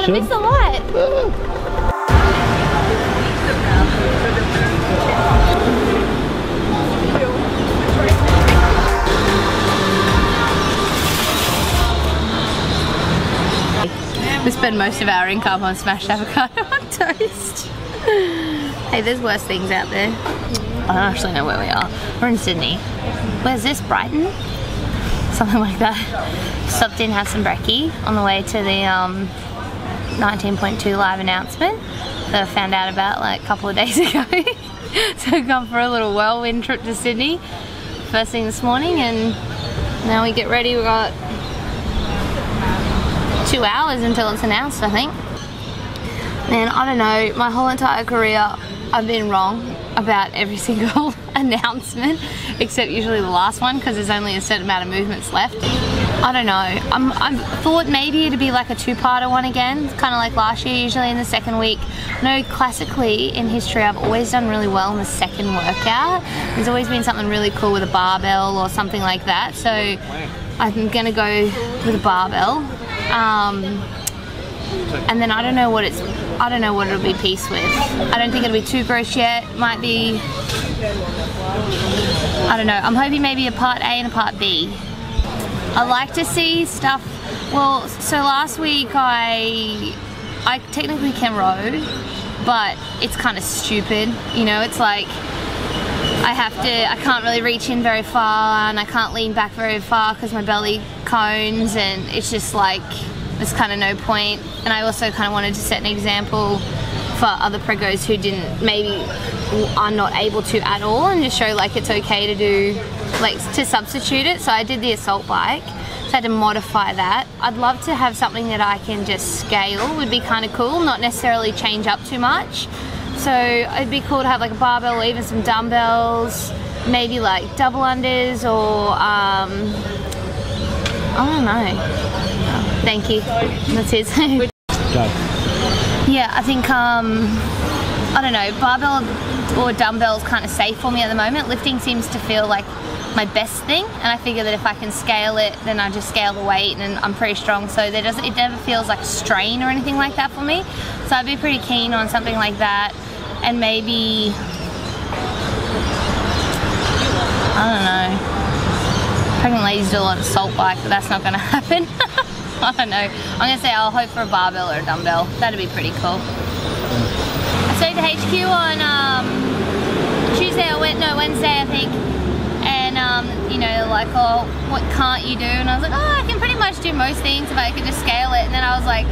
I missed the light. We spend most of our income on smashed avocado on toast. Hey, there's worse things out there. I don't actually know where we are. We're in Sydney. Where's this? Brighton? Something like that. Stopped in, had some brekkie on the way to the 19.2 live announcement that I found out about like a couple of days ago. So I've gone for a little whirlwind trip to Sydney first thing this morning, and now we get ready. We've got 2 hours until it's announced, I think. And I don't know, my whole entire career I've been wrong about every single announcement, except usually the last one, because there's only a certain amount of movements left. I don't know, I thought maybe it'd be like a two-parter one again, kind of like last year, usually in the second week. No, classically in history I've always done really well in the second workout. There's always been something really cool with a barbell or something like that, so I'm gonna go with a barbell. And then I don't know what it'll be pieced with. I don't think it'll be too gross yet. Might be, I don't know. I'm hoping maybe a part A and a part B. I like to see stuff. Well, so last week I technically can row, but it's kind of stupid. You know, it's like I can't really reach in very far, and I can't lean back very far because my belly cones, and it's just like, there's kind of no point. And I also kind of wanted to set an example for other pregos who maybe are not able to at all, and just show like it's okay to do, like to substitute it. So I did the assault bike, so I had to modify that. I'd love to have something that I can just scale, would be kind of cool, not necessarily change up too much. So it'd be cool to have like a barbell or even some dumbbells, maybe like double unders or I don't know. Thank you. That's his. Yeah, I think I don't know, barbell or dumbbell's kind of safe for me at the moment. Lifting seems to feel like my best thing, and I figure that if I can scale it, then I just scale the weight, and I'm pretty strong, so it never feels like strain or anything like that for me. So I'd be pretty keen on something like that, and maybe, I don't know, pregnant ladies do a lot of assault bike, but that's not going to happen. I don't know. I'm going to say I'll hope for a barbell or a dumbbell. That'd be pretty cool. I stayed at HQ on Wednesday, I think. And, you know, like, oh, what can't you do? And I was like, oh, I can pretty much do most things if I could just scale it. And then I was like,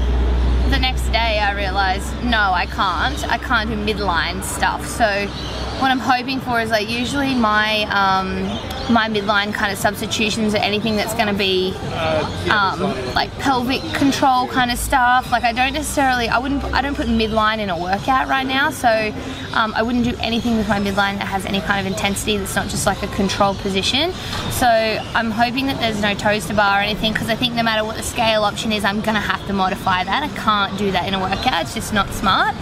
the next day I realized, no, I can't. I can't do midline stuff. So what I'm hoping for is, like, usually my my midline kind of substitutions are anything that's going to be like pelvic control kind of stuff. Like I don't put midline in a workout right now, so I wouldn't do anything with my midline that has any kind of intensity that's not just like a controlled position. So I'm hoping that there's no toaster bar or anything, because I think no matter what the scale option is, I'm gonna have to modify that. I can't do that in a workout, it's just not smart.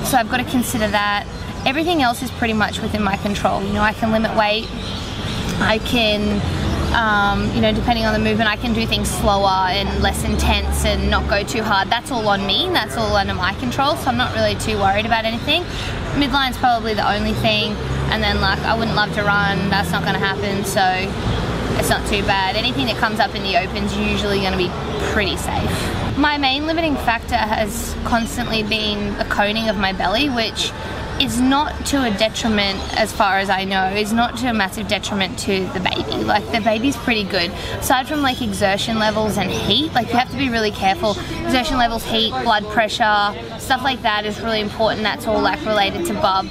So I've got to consider that. Everything else is pretty much within my control. You know, I can limit weight, I can, you know, depending on the movement, I can do things slower and less intense and not go too hard. That's all on me, that's all under my control, so I'm not really too worried about anything. Midline's probably the only thing, and then like I wouldn't love to run, that's not gonna happen, so it's not too bad. Anything that comes up in the open's usually gonna be pretty safe. My main limiting factor has constantly been the coning of my belly, which is not to a detriment, as far as I know, is not to a massive detriment to the baby. Like the baby's pretty good. Aside from like exertion levels and heat, like you have to be really careful. Exertion levels, heat, blood pressure, stuff like that is really important. That's all like related to bub.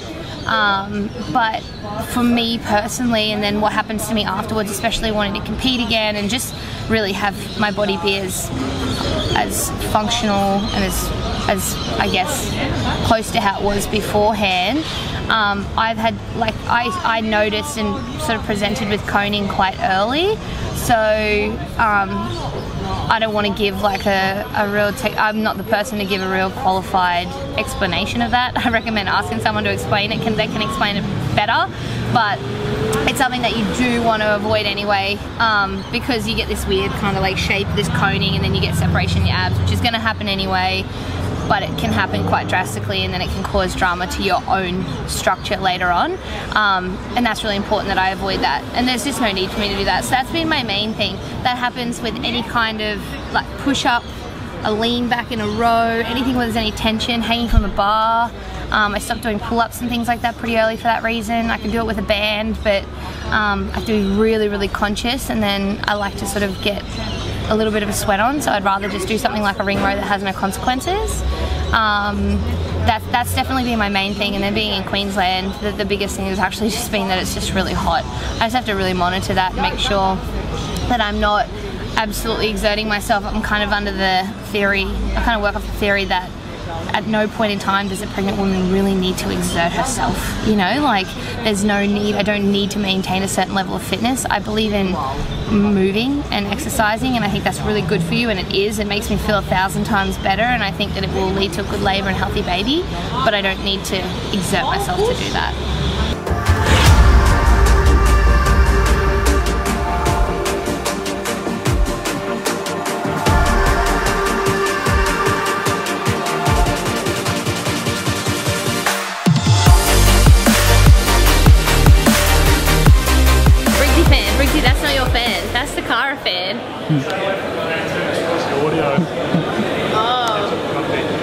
But for me personally, and then what happens to me afterwards, especially wanting to compete again and just really have my body be as functional and as I guess close to how it was beforehand, I've had like I noticed and sort of presented with coning quite early, so I don't want to give like a real I'm not the person to give a real qualified explanation of that. I recommend asking someone to explain it. They can explain it better, but it's something that you do want to avoid anyway, because you get this weird kind of like shape, this coning, and then you get separation in your abs, which is going to happen anyway, but it can happen quite drastically, and then it can cause drama to your own structure later on, and that's really important that I avoid that, and there's just no need for me to do that. So that's been my main thing. That happens with any kind of like push-up, a lean back in a row, anything where there's any tension, hanging from the bar. I stopped doing pull-ups and things like that pretty early for that reason. I can do it with a band, but I have to be really, really conscious, and then I like to sort of get a little bit of a sweat on, so I'd rather just do something like a ring row that has no consequences. That's definitely been my main thing, and then being in Queensland, the biggest thing has actually just been that it's just really hot. I just have to really monitor that and make sure that I'm not absolutely exerting myself. I'm kind of under the theory, I kind of work off the theory that at no point in time does a pregnant woman really need to exert herself, you know, like there's no need, I don't need to maintain a certain level of fitness. I believe in moving and exercising, and I think that's really good for you, and it is. It makes me feel 1,000 times better, and I think that it will lead to a good labour and healthy baby, but I don't need to exert myself to do that. That's not your fan, that's the Cara fan. Oh,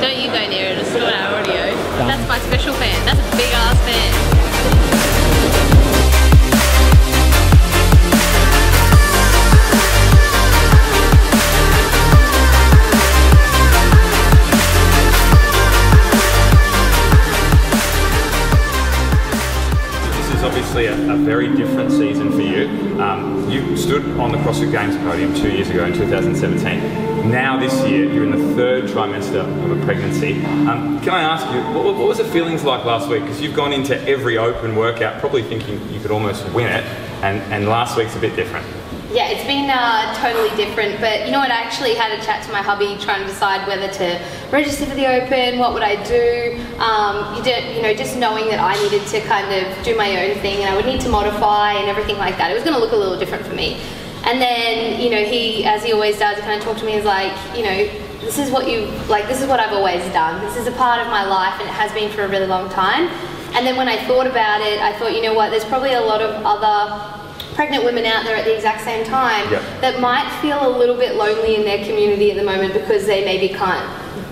don't you go near it, it's not our audio. That's my special fan, that's a big ass fan. Obviously a very different season for you. You stood on the CrossFit Games podium 2 years ago in 2017. Now this year, you're in the third trimester of a pregnancy. Can I ask you, what was the feelings like last week? Because you've gone into every open workout probably thinking you could almost win it, and last week's a bit different. Yeah, it's been totally different, but you know what, I actually had a chat to my hubby trying to decide whether to register for the Open, what would I do, you know, just knowing that I needed to kind of do my own thing and I would need to modify and everything like that. It was going to look a little different for me. And then, you know, he, as he always does, he kind of talked to me as like, you know, this is what you, like, this is what I've always done. This is a part of my life, and it has been for a really long time. And then when I thought about it, I thought, you know what, there's probably a lot of other pregnant women out there at the exact same time that might feel a little bit lonely in their community at the moment because they maybe can't,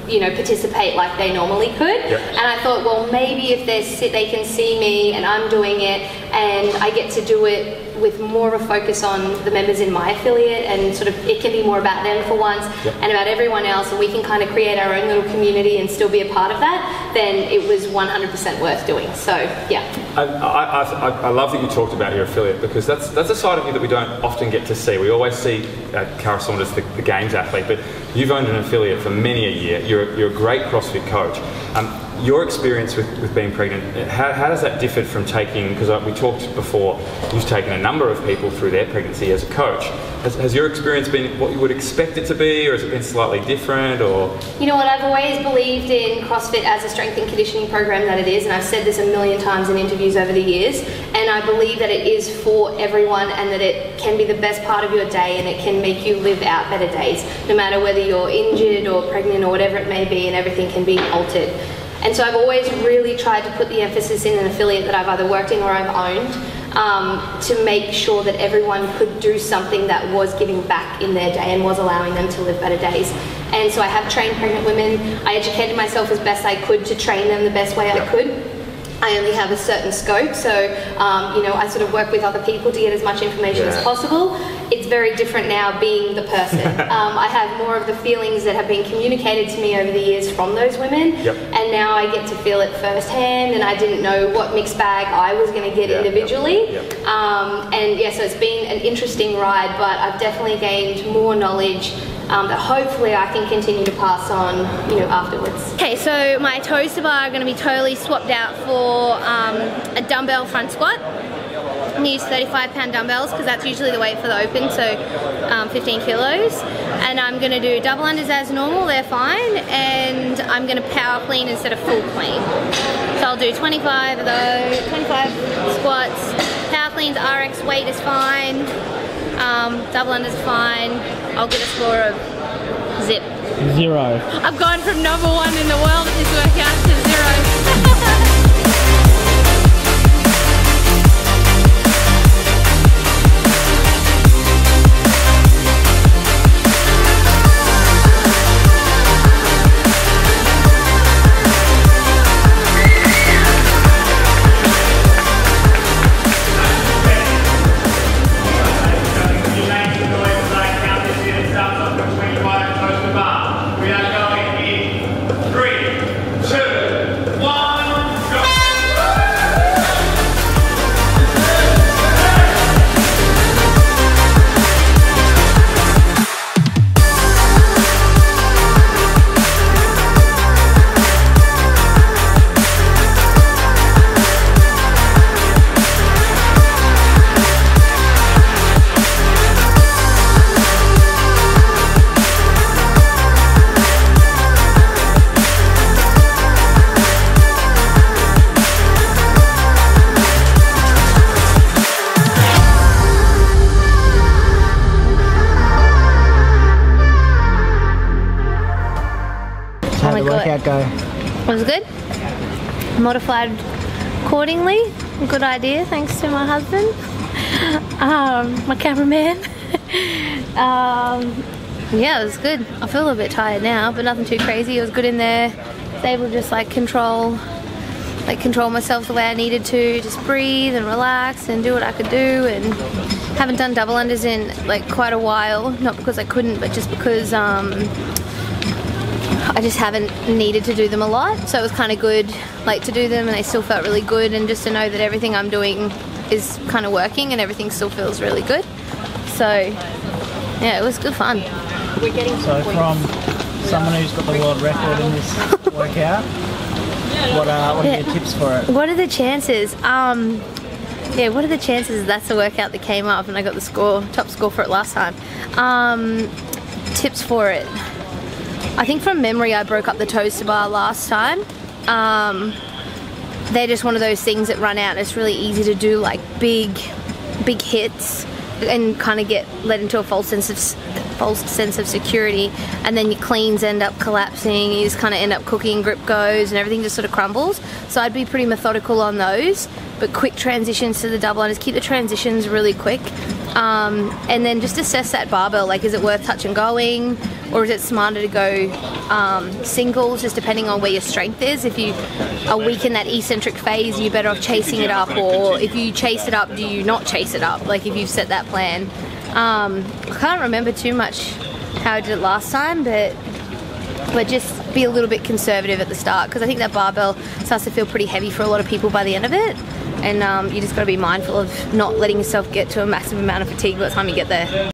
you know, participate like they normally could. And I thought, well, maybe if they can see me and I'm doing it and I get to do it with more of a focus on the members in my affiliate, and sort of it can be more about them for once and about everyone else, and we can kind of create our own little community and still be a part of that, then it was 100% worth doing. So yeah. I love that you talked about your affiliate, because that's a side of you that we don't often get to see. We always see Cara Saunders, the games athlete, but you've owned an affiliate for many a year. You're a great CrossFit coach. Your experience with being pregnant, how does that differ from taking, because we talked before, you've taken a number of people through their pregnancy as a coach. Has your experience been what you would expect it to be, or has it been slightly different, or? You know what, I've always believed in CrossFit as a strength and conditioning program that it is, and I've said this a million times in interviews over the years, and I believe that it is for everyone, and that it can be the best part of your day, and it can make you live out better days, no matter whether you're injured or pregnant or whatever it may be, and everything can be altered. And so I've always really tried to put the emphasis in an affiliate that I've either worked in or I've owned, to make sure that everyone could do something that was giving back in their day and was allowing them to live better days. And so I have trained pregnant women. I educated myself as best I could to train them the best way I could. I only have a certain scope, so you know, I sort of work with other people to get as much information as possible. It's very different now being the person. I have more of the feelings that have been communicated to me over the years from those women, and now I get to feel it firsthand, and I didn't know what mixed bag I was going to get individually. And yeah, so it's been an interesting ride, but I've definitely gained more knowledge that hopefully I can continue to pass on, you know, afterwards. Okay, so my toes to bar are going to be totally swapped out for a dumbbell front squat. I'm gonna use 35-pound dumbbells because that's usually the weight for the open, so 15 kilos. And I'm gonna do double unders as normal, they're fine, and I'm gonna power clean instead of full clean. So I'll do 25 of those, 25 squats. Power cleans, RX weight is fine. Double unders is fine. I'll get a score of zip. 0. I've gone from #1 in the world at this workout to 0. How'd the workout go? It was good. Modified accordingly. Good idea, thanks to my husband. My cameraman. Yeah, it was good. I feel a little bit tired now, but nothing too crazy. It was good in there. I was able to just control myself the way I needed to. Just breathe and relax and do what I could do. And haven't done double unders in quite a while. Not because I couldn't, but just because I just haven't needed to do them a lot, so it was kind of good to do them, and they still felt really good, and just to know that everything I'm doing is kind of working and everything still feels really good. So yeah, it was good fun. So from someone who's got the world record in this workout, what are your tips for it? What are the chances? Yeah, what are the chances that's the workout that came up and I got the top score for it last time? Tips for it. I think from memory I broke up the toes to bar last time. They're just one of those things that run out. It's really easy to do big hits and kind of get led into a false sense of security, and then your cleans end up collapsing. You just kind of end up cooking, grip goes, and everything just sort of crumbles. So I'd be pretty methodical on those, but quick transitions to the double unders. Keep the transitions really quick, and then just assess that barbell. Is it worth touch and going, or is it smarter to go singles, just depending on where your strength is. If you are weak in that eccentric phase, you're better off chasing it up, or if you chase it up, do you not chase it up, if you've set that plan. I can't remember too much how I did it last time, but just be a little bit conservative at the start, because I think that barbell starts to feel pretty heavy for a lot of people by the end of it, and you just got to be mindful of not letting yourself get to a massive amount of fatigue by the time you get there.